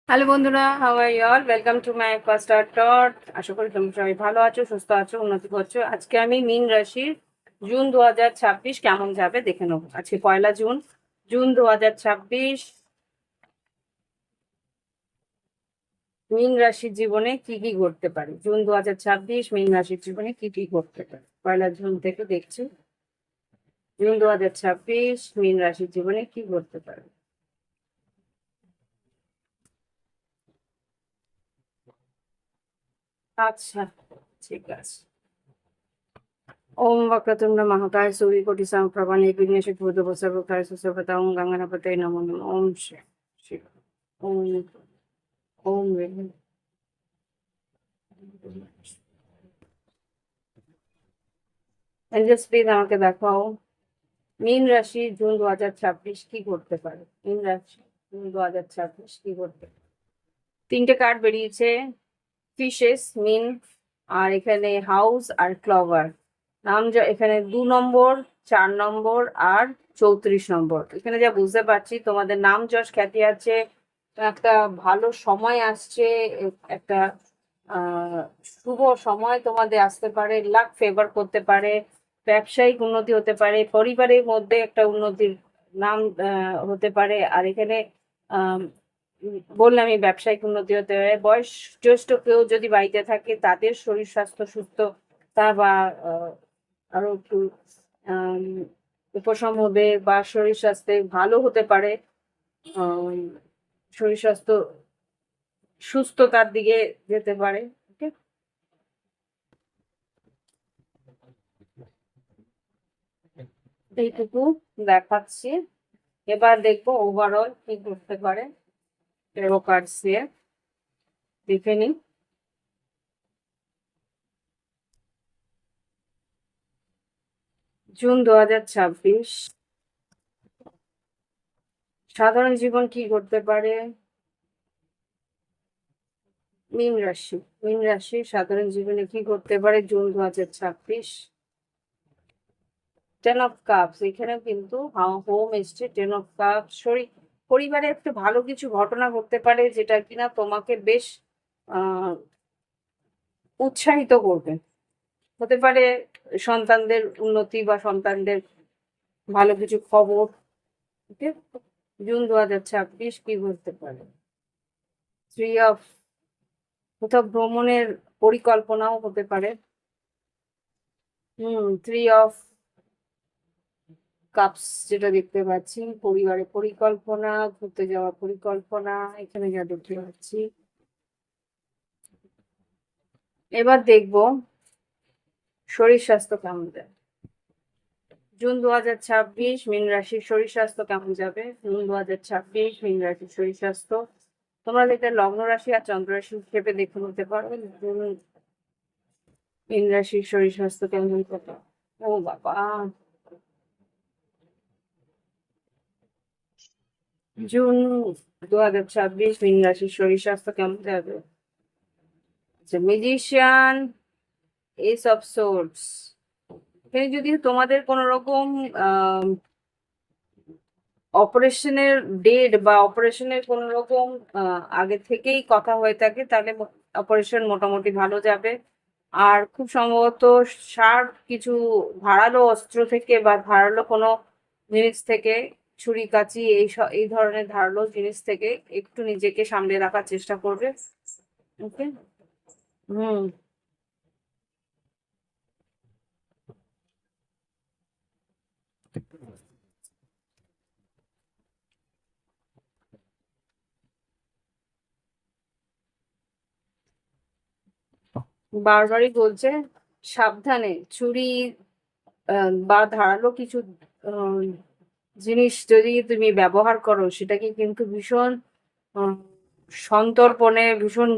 Hello বন্ধুরা, how are you all? Welcome to my first art টট। আশা করি তোমরা সবাই ভালো আছো, সুস্থ আছো, উন্নতি করছো। আজকে আমি মীন রাশির জুন 2026 কেমন যাবে দেখে নেবো। আজকে 1 জুন, জুন 2026 মীন রাশির জীবনে কি কি ঘটতে পারে। জুন 2026 মীন রাশির জীবনে কি কি ঘটতে পারে 1 জুন থেকে দেখছি। জুন 2026 মীন রাশির জীবনে কি ঘটতে পারে। আচ্ছা, ঠিক আছে। ओम वक्रतुंड महाकाय सूर्यकोटि समप्रभा निर्विघ्नेषु कुरुते सर्वकार्येषु सर्वदा। ओम गंगनापतये नमो नमः। ओम शिव ओम ओम এঞ্জেলস প্লিজ আমাকে দেখাও মীন রাশি জুন 2026 কি করতে পারে। মীন রাশি জুন 2026 কি করতে পারে। 3টে কার্ড বেরিয়েছে, ফিশেস, মিন, আর এখানে হাউস আর ক্লভার। নাম এখানে 2 নম্বর, 4 নম্বর আর 34 নম্বর। এখানে যা বুঝতে পারছি তোমাদের নাম যশ খ্যাতি আছে, একটা ভালো সময় আসছে, একটা আহ শুভ সময় তোমাদের আসতে পারে, লাক ফেভার করতে পারে, ব্যবসায়িক উন্নতি হতে পারে, পরিবারের মধ্যে একটা উন্নতির নাম হতে পারে। আর এখানে আহ বললামই ব্যবসায়িক উন্নতি হতে পারে। বয়স জ্যেষ্ঠ কেউ যদি বাড়িতে থাকে তাদের শরীর স্বাস্থ্য সুস্থতা বা আরো একটু আম, উপশম হবে বা শরীর স্বাস্থ্য ভালো হতে পারে। আম, শরীর স্বাস্থ্য সুস্থতার দিকে যেতে পারে। ওকে, এইটুকু দেখাচ্ছি। এবার দেখবো ওভারঅল কি করতে পারে টেরো কার্ডস দিয়ে, দেখে নিই। জুন 2026 সাধারণ জীবন কি করতে পারে। মীন রাশি, মীন রাশি সাধারণ জীবনে কি করতে পারে জুন 2026। 10 অফ কাপস, এখানে কিন্তু হোম এসছে। 10 অফ কাপস, পরিবারে একটু ভালো কিছু ঘটনা ঘটতে পারে যেটা কিনা তোমাকে বেশ আহ উৎসাহিত করবে। হতে পারে সন্তানদের উন্নতি বা সন্তানদের ভালো কিছু খবর। ওকে, জুন 2026 কি ঘটতে পারে। 3 অফ, কোথাও ভ্রমণের পরিকল্পনাও হতে পারে। 3 অফ কাপস যেটা দেখতে পাচ্ছি, পরিবারের পরিকল্পনা, ঘুরতে যাওয়ার পরিকল্পনা, এখানে যা দেখতে পাচ্ছি। এবার দেখবো শরীর স্বাস্থ্য কেমন যায়। জুন 2026 মীন রাশির শরীর স্বাস্থ্য কেমন যাবে। জুন 2026 মীন রাশির শরীর স্বাস্থ্য, তোমরা এটা লগ্ন রাশি আর চন্দ্র রাশি হিসেবে দেখে নিতে পারো। জুন মীন রাশির শরীর স্বাস্থ্য কেমন হতে পারে। ও বাবা, জুন 2026 মীন রাশির শরীর স্বাস্থ্য কেমন যাবে। আচ্ছা, ম্যাজিশিয়ান, এস অফ সোর্ডস। এখানে যদি তোমাদের কোনো রকম অপারেশনের ডেট বা অপারেশনের কোনো রকম আগে থেকেই কথা হয়ে থাকে, তাহলে অপারেশন মোটামুটি ভালো যাবে। আর খুব সম্ভবত শার্প কিছু ধারালো অস্ত্র থেকে বা ধারালো কোনো জিনিস থেকে, ছুরি কাঁচি এই ধরনের ধারালো জিনিস থেকে একটু নিজেকে সামলে রাখার চেষ্টা করবে। ওকে, হুম, বারবারই বলছে সাবধানে। ছুরি বা ধারালো কিছু আহ, জিনিস যদি তুমি ব্যবহার করো, সেটাকে কিন্তু ভীষণ আহ, সন্তর্পণে, ভীষণ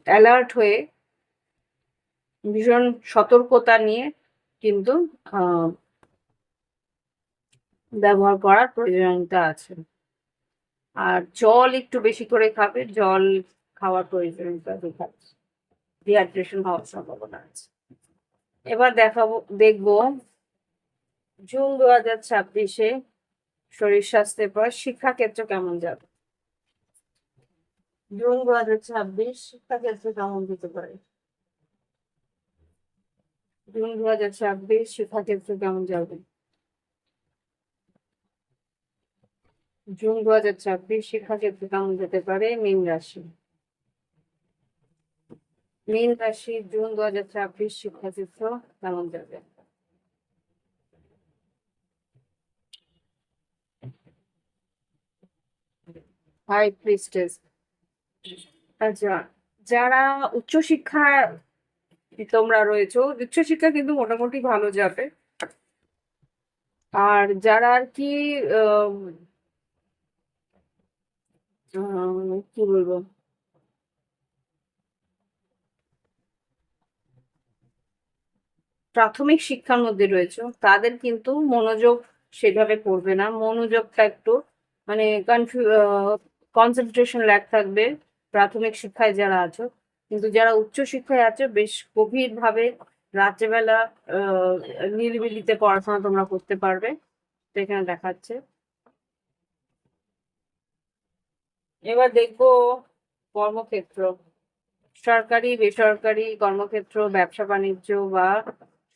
অ্যালার্ট হয়ে, ভীষণ সতর্কতা নিয়ে কিন্তু আহ, ব্যবহার করার প্রয়োজনীয়তা আছে। আর জল একটু বেশি করে খাবে, জল খাওয়ার প্রয়োজনীয়তা দেখাচ্ছে। ডিহাইড্রেশন হওয়ার সম্ভাবনা আছে। এবার দেখবো জুন 2026 শরীর স্বাস্থ্যের পর শিক্ষাক্ষেত্র কেমন যাবে। জুন 2026 শিক্ষাক্ষেত্রে কেমন যেতে পারে? জুন 2026 শিক্ষাক্ষেত্রে কেমন যাবে? জুন 2026 শিক্ষাক্ষেত্রে কেমন যেতে পারে? মীন রাশি। মীন রাশি জুন 2026 শিক্ষাক্ষেত্র কেমন যাবে? High priestess. আচ্ছা, যারা উচ্চশিক্ষা তোমরা রয়েছো, উচ্চশিক্ষা কিন্তু মোটামুটি ভালো যাবে। আর যারা আর কি আহ, কি বলবো, প্রাথমিক শিক্ষার মধ্যে রয়েছে তাদের কিন্তু মনোযোগ সেভাবে পড়বে না, মনোযোগটা একটু মানে কনসেন্ট্রেশন ল্যাক থাকবে প্রাথমিক শিক্ষায় যারা আছো। কিন্তু যারা উচ্চ শিক্ষায় আছো বেশ গভীর ভাবে রাত্রেবেলা আহ নিরিবিলিতে পড়াশোনা তোমরা করতে পারবে, তো এখানে দেখাচ্ছে। এবার দেখবো কর্মক্ষেত্র, সরকারি বেসরকারি কর্মক্ষেত্র, ব্যবসা বাণিজ্য বা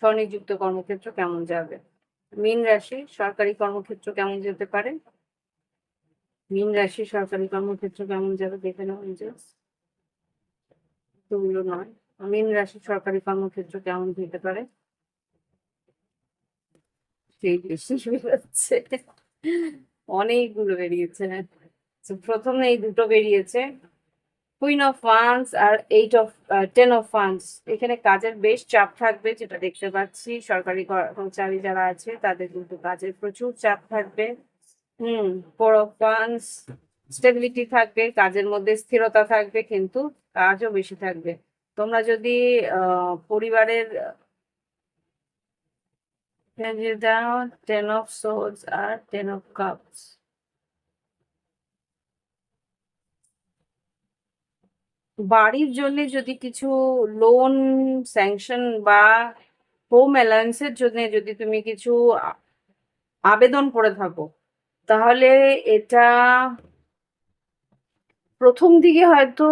স্বনিযুক্ত কর্মক্ষেত্র কেমন যাবে? মীন রাশি সরকারি কর্মক্ষেত্র কেমন যেতে পারে? মীন রাশি সরকারি কর্মক্ষেত্র কেমন যাবে দেখে নাও নিজে, এগুলো নয়। মীন রাশি সরকারি কর্মক্ষেত্র কেমন যেতে পারে? সেই বেশি বেরোচ্ছে, অনেকগুলো বেরিয়েছে। তো প্রথমে এই দুটো বেরিয়েছে, কুইন অফ ওয়ান্স আর 10 অফ ওয়ান্স। এখানে কাজের বেশ চাপ থাকবে যেটা দেখতে পাচ্ছি, সরকারি কর্মচারী যারা আছে তাদের কিন্তু কাজের প্রচুর চাপ থাকবে। হুম, 4 অফ ওয়ান্স, স্টেবিলিটি থাকবে, কাজের মধ্যে স্থিরতা থাকবে, কিন্তু কাজও বেশি থাকবে। তোমরা যদি পরিবারের দাও 10 অফ সোর্ডস আর 10 অফ কাপস, বাড়ির জন্য যদি কিছু লোন স্যাংশন বা হোম অ্যালায়েন্সের জন্য যদি তুমি কিছু আবেদন করে থাকো, তাহলে এটা প্রথম দিকে হয়তো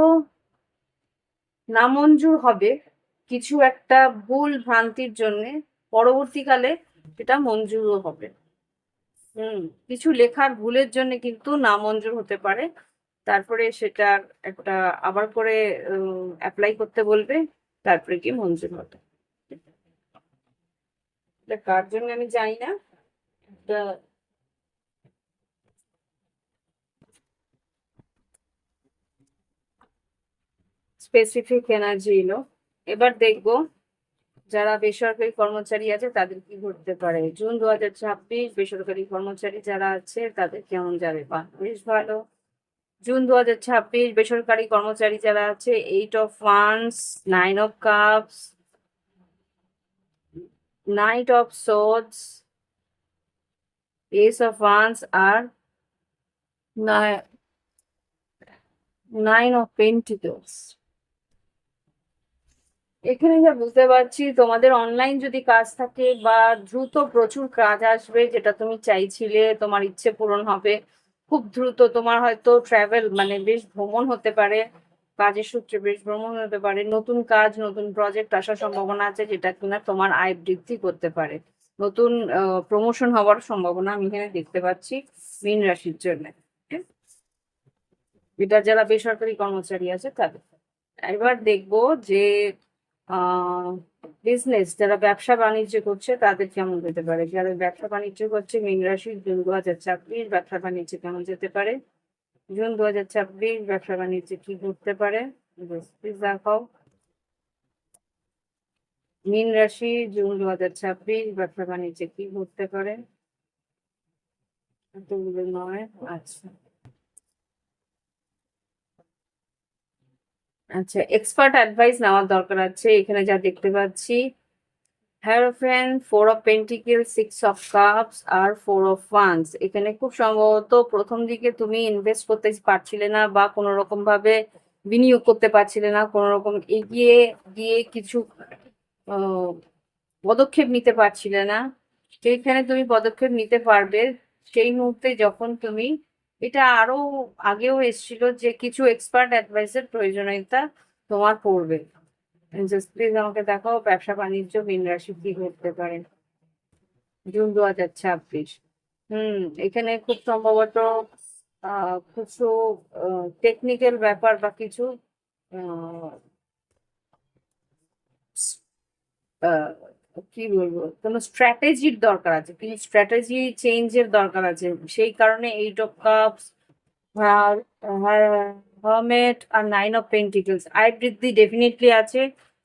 নামঞ্জুর হবে কিছু একটা ভুল ভ্রান্তির জন্য, পরবর্তীকালে সেটা মঞ্জুরও হবে। কিছু লেখার ভুলের জন্য কিন্তু নামঞ্জুর হতে পারে, তারপরে সেটা একটা আবার করে অ্যাপ্লাই করতে বলবে, তারপরে কি মঞ্জুর হবে। এটা কার জন্য আমি জানি না, এটা স্পেসিফিক এনার্জি এলো। এবার দেখবো যারা বেসরকারি কর্মচারী আছে তাদের কি ঘটতে পারে জুন 2026, বেসরকারি কর্মচারী যারা আছে তাদের কেমন যাবে? বা বেশ ভালো। জুন 2026 বেসরকারি কর্মচারী যারা আছে, 8 of wands, 9 of cups, knight of swords, ace of wands আর 9 অফ পেন্টিকলস। এখানে যা বুঝতে পারছি, তোমাদের অনলাইন যদি কাজ থাকে বা দ্রুত প্রচুর কাজ আসবে যেটা তুমি চাইছিলে, তোমার ইচ্ছে পূরণ হবে খুব দ্রুত। তোমার হয়তো ট্রাভেল মানে বেশ ভ্রমণ হতে পারে, কাজের সূত্রে বেশ ভ্রমণ হতে পারে, নতুন কাজ নতুন প্রজেক্ট আসার সম্ভাবনা আছে যেটা কিনা তোমার আয় বৃদ্ধি করতে পারে, নতুন প্রমোশন হওয়ার সম্ভাবনা আমি এখানে দেখতে পাচ্ছি মীন রাশির জন্য। এটা যারা বেসরকারি কর্মচারী আছে তাদের। এবার দেখবো যে বিজনেস যারা ব্যবসা বাণিজ্য করছে তাদের কেমন যেতে পারে। যারা ব্যবসা বাণিজ্য করছে মীন রাশি, জুন 2026 ব্যবসা বাণিজ্য কেমন যেতে পারে? জুন 2026 ব্যবসা বাণিজ্য কি ঘটতে পারে প্লিজ দেখাও। মীন রাশি জুন 2026 ব্যবসা বাণিজ্য কি ঘটতে পারে? এতগুলো নয়। আচ্ছা আচ্ছা, এক্সপার্ট অ্যাডভাইস নেওয়ার দরকার আছে এখানে যা দেখতে পাচ্ছি। Hierophant, 4 of pentacle, 6 of cups আর 4 অফ ওয়ান্স। এখানে খুব সম্ভবত প্রথম দিকে তুমি ইনভেস্ট করতে পারছিলে না বা কোনো রকম ভাবে বিনিয়োগ করতে পারছিলে না, কোনো রকম এগিয়ে গিয়ে কিছু আহ, পদক্ষেপ নিতে পারছিলে না। সেইখানে তুমি পদক্ষেপ নিতে পারবে সেই মুহূর্তে যখন তুমি এটা আরো আগেও এসেছিল যে কিছু এক্সপার্ট অ্যাডভাইসের প্রয়োজনীয়তা তোমার পড়বে। জাস্ট প্লিজ আমাকে দেখাও ব্যবসা বাণিজ্য মীন রাশি কি করতে পারে জুন 2026। এখানে খুব সম্ভবত কিছু টেকনিক্যাল ব্যাপার বা কিছু আহ, আহ, কি বলবো, কোনো স্ট্র্যাটেজির দরকার আছে, কিন্তু স্ট্র্যাটেজি চেঞ্জের দরকার আছে। সেই কারণে এইট অফ কাপস আর হারমেট আর নাইন অফ পেন্টিকলস, আয় বৃদ্ধি ডেফিনেটলি আছে।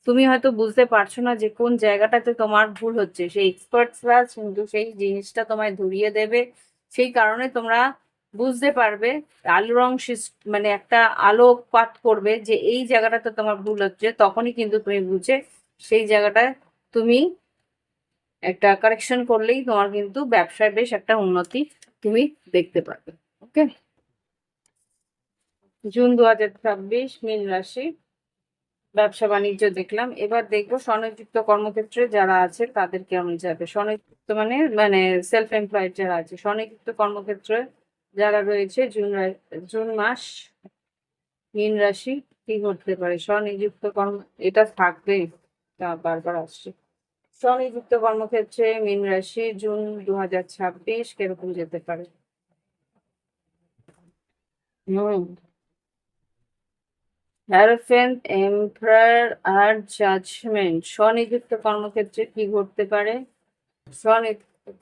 তুমি হয়তো বুঝতে পারছো না যে কোন জায়গাটাতে তোমার ভুল হচ্ছে, সেই এক্সপার্টসরা কিন্তু সেই জিনিসটা তোমায় ধরিয়ে দেবে। সেই কারণে তোমরা বুঝতে পারবে, আলো রং মানে একটা আলোকপাত করবে যে এই জায়গাটাতে তোমার ভুল হচ্ছে, তখনই কিন্তু তুমি বুঝে সেই জায়গাটায় তুমি একটা কারেকশন করলেই তোমার কিন্তু ব্যবসায় বেশ একটা উন্নতি তুমি দেখতে পাবে। ওকে, জুন 2026 মীন রাশি ব্যবসা বাণিজ্য দেখলাম। এবার দেখবো স্বনিযুক্ত কর্মক্ষেত্রে যারা আছে তাদের কেমন যাবে। স্বনিযুক্ত মানে মানে সেলফ এমপ্লয়েড যারা আছে, স্বনিযুক্ত কর্মক্ষেত্রে যারা রয়েছে জুন মাস মীন রাশি কি করতে পারে। স্বনিযুক্ত কর্ম, এটা থাকবে, তা বারবার আসছে। স্বনিযুক্ত কর্মক্ষেত্রে মীন রাশি জুন 2026 কিরকম যেতে পারে। হুম, হ্যারোফেন্ট, এম্পারার আর জাজমেন্ট। স্বনিযুক্ত কর্মক্ষেত্রে কি ঘটতে পারে। স্বনি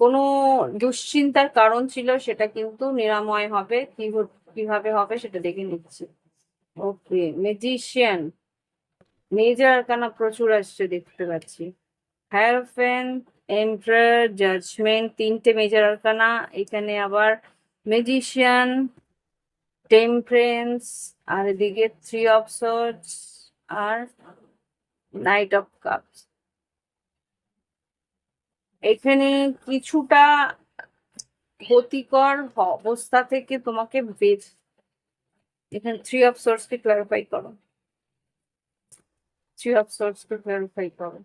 কোনো দুশ্চিন্তার কারণ ছিল, সেটা কিন্তু নিরাময় হবে। কিভাবে হবে সেটা দেখে নিচ্ছি। ওকে, ম্যাজিশিয়ান, মেজর আরকানা প্রচুর আসছে দেখতে পাচ্ছি। হ্যারোফেন্ট, এম্পারার, জাজমেন্ট, তিনটে মেজর আরকানা। এখানে আবার ম্যাজিশিয়ান, টেম্পারেন্স, আর এদিকে থ্রি অফ সোর্ডস আর নাইট অফ কাপস। এখানে কিছুটা ক্ষতিকর অবস্থা থেকে তোমাকে এখানে থ্রি অফ সোর্স কে ক্লারিফাই করো, থ্রি অফ সোর্স কে ক্লারিফাই করো।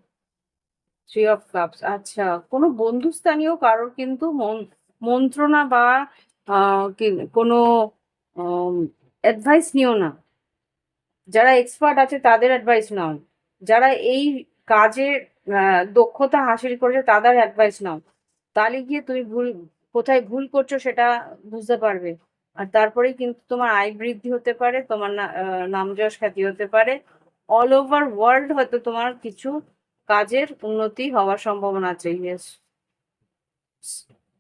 থ্রি অফ কাপস, আচ্ছা, কোনো বন্ধুস্থানীয় কারোর কিন্তু মন্ত্রণা বা কোনো অ্যাডভাইস নিও না। যারা এক্সপার্ট আছে তাদের অ্যাডভাইস নাও। যারা এই কাজে দক্ষতা হাসিল করেছে তাদের অ্যাডভাইস নাও। তাহলে গিয়ে তুমি কোথায় ভুল করছো সেটা বুঝতে পারবে। আর তারপরেই কিন্তু তোমার আয় বৃদ্ধি হতে পারে, তোমার নাম যশ খ্যাতি হতে পারে। অল ওভার ওয়ার্ল্ড হয়তো তোমার কিছু কাজের উন্নতি হওয়ার সম্ভাবনা আছে। Yes,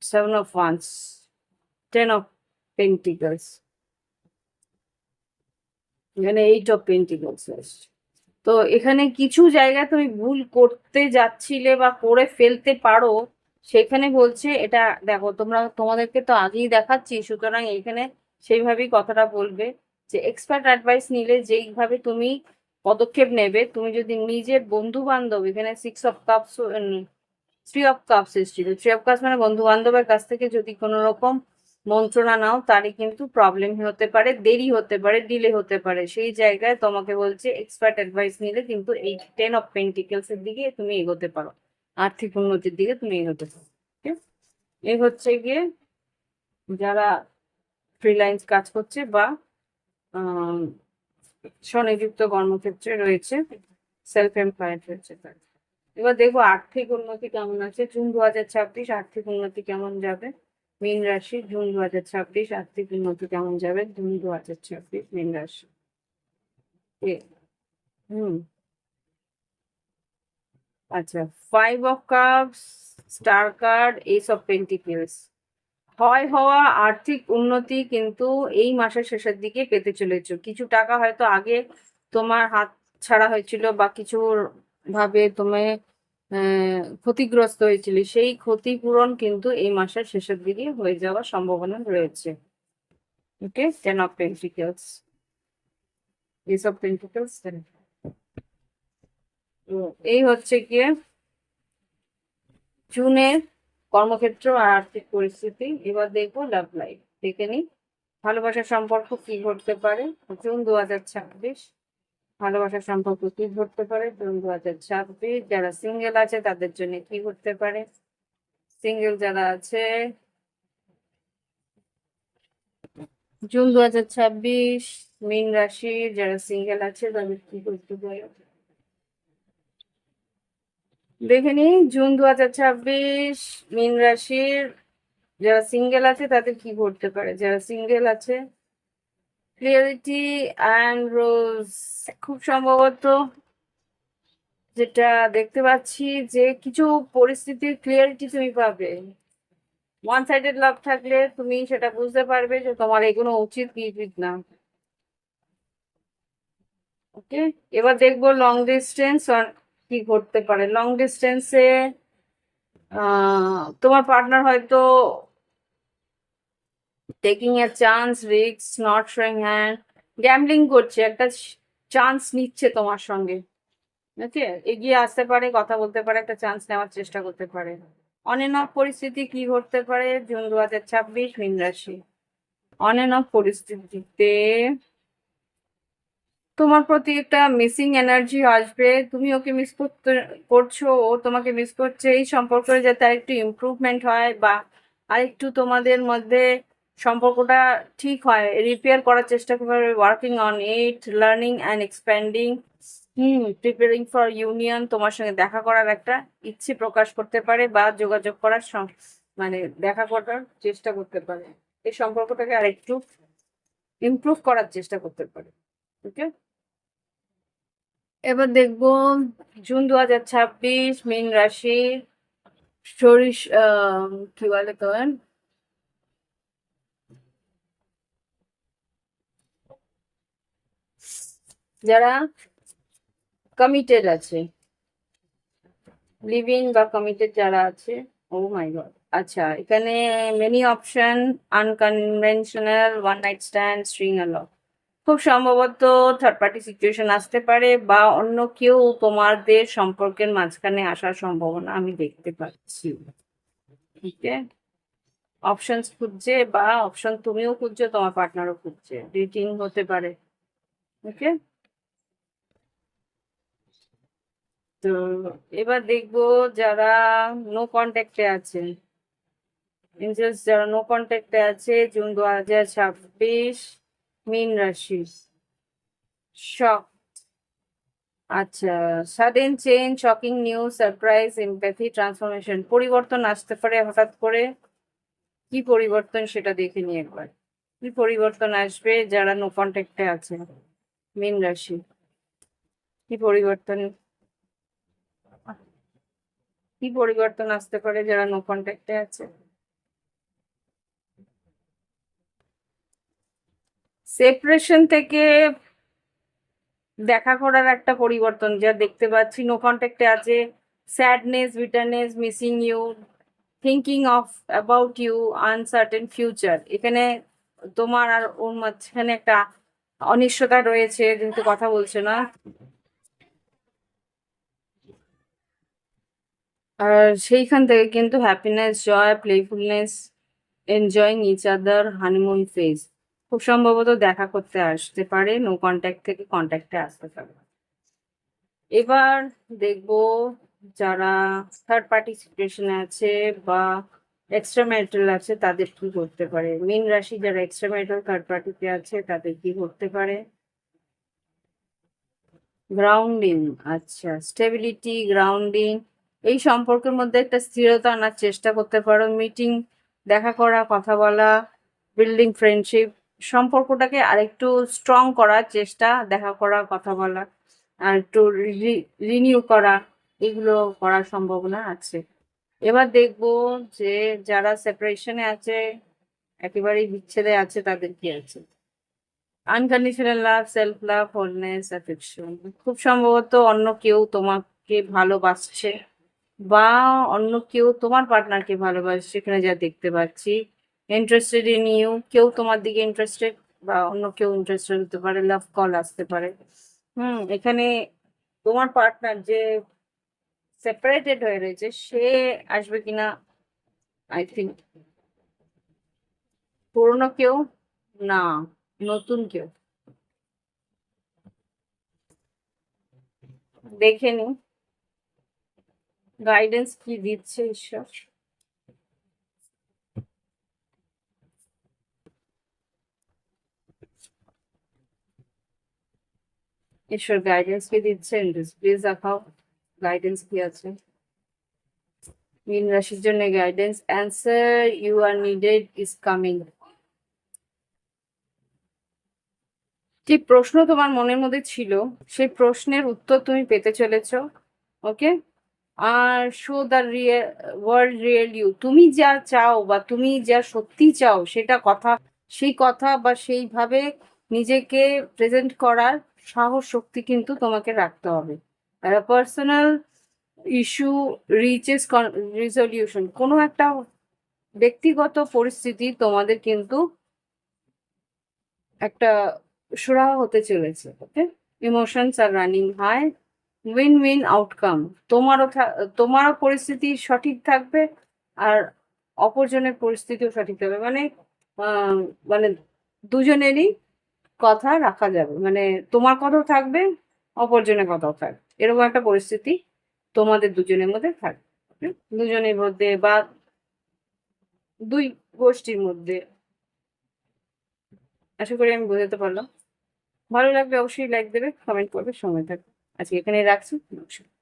seven of wands, ten of pentacles, এখানে এইট অফ পেন্টিকলস। তো এখানে কিছু জায়গায় তুমি ভুল করতে যাচ্ছিলে বা করে ফেলতে পারো, সেখানে বলছে এটা। দেখো, তোমাদেরকে তো আগেই দেখাচ্ছি, সুতরাং এখানে সেইভাবেই কথাটা বলবে যে এক্সপার্ট অ্যাডভাইস নিলে যেইভাবে তুমি পদক্ষেপ নেবে। তুমি যদি নিজের বন্ধু বান্ধব, এখানে six of cups, three of cups এসেছিল, থ্রি অফ কাপস মানে বন্ধু বান্ধবের কাছ থেকে যদি কোনো রকম মন্ত্রণা নাও, তারই কিন্তু প্রবলেম হতে পারে, দেরি হতে পারে, ডিলে হতে পারে। সেই জায়গায় তোমাকে বলছে এক্সপার্ট অ্যাডভাইস নিলে কিন্তু এই টেন অফ পেন্টিকেলস এর দিকে তুমি এগোতে পারো, আর্থিক উন্নতির দিকে তুমি এগোতে পারো। ঠিক আছে? এই হচ্ছে গিয়ে যারা ফ্রিল্যান্স কাজ করছে বা আহ, স্বনিযুক্ত কর্মক্ষেত্রে রয়েছে, সেলফ এমপ্লয়েড রয়েছে তারা। এবার দেখবো আর্থিক উন্নতি কেমন আছে জুন 2026, আর্থিক উন্নতি কেমন যাবে। মীন রাশি জুন 2026 আর্থিক উন্নতি কেমন যাবে, জুন 2026 মীন রাশি। হুম, আচ্ছা, five of cups, star card, ace of pentacles. হওয়া আর্থিক উন্নতি কিন্তু এই মাসের শেষের দিকে পেতে চলেছো। কিছু টাকা হয়তো আগে তোমার হাত ছাড়া হয়েছিল বা কিছু ভাবে তুমি ক্ষতিগ্রস্ত হয়েছিল, সেই ক্ষতিপূরণ কিন্তু এই মাসের শেষের দিকে হয়ে যাওয়ার সম্ভাবনা রয়েছে। Okay, ten of pentacles, ace of pentacles. এই হচ্ছে গিয়ে জুনের কর্মক্ষেত্র আর আর্থিক পরিস্থিতি। এবার দেখবো লাভ লাইফ, দেখে নি ভালোবাসার সম্পর্ক কি ঘটতে পারে জুন 2026। ভালোবাসার সম্পর্ক কি ঘটতে পারে জুন 2026, যারা সিঙ্গেল আছে তাদের জন্য কি ঘটতে পারে। সিঙ্গেল যারা আছে, জুন 2026 মীন রাশির যারা সিঙ্গেল আছে তাদের কি করতে পারে দেখে নি। জুন 2026 মীন রাশির যারা সিঙ্গেল আছে তাদের কি করতে পারে। যারা সিঙ্গেল আছে, ক্লিয়ারিটি অ্যান্ড রোজ, খুব সম্ভবত যেটা দেখতে পাচ্ছি যে কিছু পরিস্থিতির ক্লিয়ারিটি তুমি পাবে। ওয়ান সাইডেড লাভ থাকলে তুমি সেটা বুঝতে পারবে যে তোমার এগুলো উচিত কি উচিত না। ওকে, এবার দেখবো লং ডিস্টেন্স কি করতে পারে। লং ডিস্টেন্সে তোমার পার্টনার হয়তো taking a chance, risk, not showing hand, gambling করছে, একটা চান্স নিচ্ছে তোমার সঙ্গে। ওকে, এগিয়ে আসতে পারে, কথা বলতে পারে, একটা চান্স নেওয়ার চেষ্টা করতে পারে। অন এন্ড অফ পরিস্থিতি কি ঘটতে পারে জুন 2026 মীন রাশি। অন এন্ড অফ পরিস্থিতিতে তোমার প্রতি একটা মিসিং এনার্জি আসবে, তুমি ওকে মিস করছো, ও তোমাকে মিস করছে। এই সম্পর্কে যাতে আরেকটু ইমপ্রুভমেন্ট হয় বা আরেকটু তোমাদের মধ্যে সম্পর্কটা ঠিক হয়, রিপেয়ার করার চেষ্টা করবে। Working on it, learning and expanding, preparing for union, তোমার সঙ্গে দেখা করার একটা ইচ্ছে প্রকাশ করতে পারে বা যোগাযোগ করার মানে দেখা করার চেষ্টা করতে পারে। এই সম্পর্কটাকে আরেকটু ইমপ্রুভ করার চেষ্টা করতে পারে। ওকে, এবার দেখবো জুন 2026 মীন রাশি সরিষ কি বলে তোমার যারা কমিটেড আছে, লিভিং বা কমিটেড যারা আছে। ও মাই গড, আচ্ছা, এখানে many option, unconventional, one night stand, string along, খুব সম্ভবত থার্ড পার্টি সিচুয়েশন আসতে পারে বা অন্য কেউ তোমাদের সম্পর্কের মাঝখানে আসার সম্ভাবনা আমি দেখতে পাচ্ছি। ঠিক আছে, অপশন খুঁজছে বা অপশন তুমিও খুঁজছো, তোমার পার্টনারও খুঁজছে, ডেটিং হতে পারে। ওকে, তো এবার দেখবো যারা নো কন্ট্যাক্টে আছে, ইনজাস্ট যারা নো কন্ট্যাক্টে আছে জুন 2026 মীন রাশি। শক, আচ্ছা, sudden change, shocking news, surprise, empathy, transformation, পরিবর্তন আসতে পারে হঠাৎ করে। কি পরিবর্তন সেটা দেখে নি একবার। কি পরিবর্তন আসবে যারা নো কন্ট্যাক্টে আছে মীন রাশি, কি পরিবর্তন, কি পরিবর্তন আসতে পারে যারা নো কন্ট্যাক্টে আছে। সেপারেশন থেকে দেখা করার একটা পরিবর্তন যা দেখতে পাচ্ছি। নো কন্ট্যাক্টে আছে, sadness, bitterness, missing you, thinking of about you, uncertain future. এখানে তোমার আর ওর মাঝখানে একটা অনিশ্চয়তা রয়েছে, কিন্তু কথা বলছে না। আর সেইখান থেকে কিন্তু happiness, joy, playfulness, enjoying each other, honeymoon phase, খুব সম্ভবত দেখা করতে আসতে পারে, নো কন্ট্যাক্ট থেকে কন্ট্যাক্টে আসতে পারে। এবার দেখবো যারা থার্ড পার্টি সিচুয়েশনে আছে বা এক্সট্রা ম্যারিটাল আছে তাদের কি করতে পারে। মীন রাশি যারা এক্সট্রা ম্যারিটাল থার্ড পার্টিতে আছে তাদের কি করতে পারে। গ্রাউন্ডিং, আচ্ছা, স্টেবিলিটি, গ্রাউন্ডিং, এই সম্পর্কের মধ্যে একটা স্থিরতা আনার চেষ্টা করতে পারো। মিটিং, দেখা করা, কথা বলা, বিল্ডিং ফ্রেন্ডশিপ, সম্পর্কটাকে আরেকটু স্ট্রং করার চেষ্টা, দেখা করা, কথা বলা, আর একটু রিনিউ করা, এগুলো করার সম্ভাবনা আছে। এবার দেখবো যে যারা সেপারেশনে আছে, একেবারেই বিচ্ছেদে আছে, তাদের কি আছে। Unconditional love, self love, wholeness, affection, খুব সম্ভবত অন্য কেউ তোমাকে ভালোবাসছে বা অন্য কেউ তোমার পার্টনারকে ভালোবাসছে, এখানে যা দেখতে পাচ্ছি। ইন্টারেস্টেড ইন ইউ, কেউ তোমার দিকে ইন্টারেস্টেড বা অন্য কেউ ইন্টারেস্টেড হতে পারে। লাভ কল আসতে পারে। এখানে তোমার পার্টনার যে সেপারেটেড হয়ে রয়েছে সে আসবে কিনা, আই থিঙ্ক পুরনো কেউ না, নতুন কেউ। দেখে নি গাইডেন্স কি দিচ্ছে ঈশ্বর। ঈশ্বর গাইডেন্স কি দিচ্ছেন, প্লিজ দেখাও গাইডেন্স কি আছে মীন রাশির জন্য। Guidance answer you are needed is coming. যে প্রশ্ন তোমার মনের মধ্যে ছিল সেই প্রশ্নের উত্তর তুমি পেতে চলেছ। ওকে, আর show the real world real you. তুমি যা চাও বা তুমি যা সত্যি চাও সেটা কথা, সেই কথা বা সেইভাবে নিজেকে প্রেজেন্ট করার সাহস শক্তি কিন্তু তোমাকে রাখতে হবে। Personal issue reaches resolution. কোনো একটা ব্যক্তিগত পরিস্থিতি তোমাদের কিন্তু একটা সুরাহা হতে চলেছে। Okay, emotions are running high, win win outcome. তোমারও পরিস্থিতি সঠিক থাকবে আর অপরজনের পরিস্থিতিও সঠিক থাকবে, মানে আহ, মানে দুজনেরই কথা রাখা যাবে, মানে তোমার কথাও থাকবে অপরজনের কথাও থাকবে, এরকম একটা পরিস্থিতি তোমাদের দুজনের মধ্যে থাকবে। okay? দুজনের মধ্যে বা দুই গোষ্ঠীর মধ্যে। আশা করি আমি বোঝাতে পারলাম। ভালো লাগলে অবশ্যই লাইক দেবে, কমেন্ট করবে, সময় থাকবে। আজকে এখানে রাখছি, নমস্কার।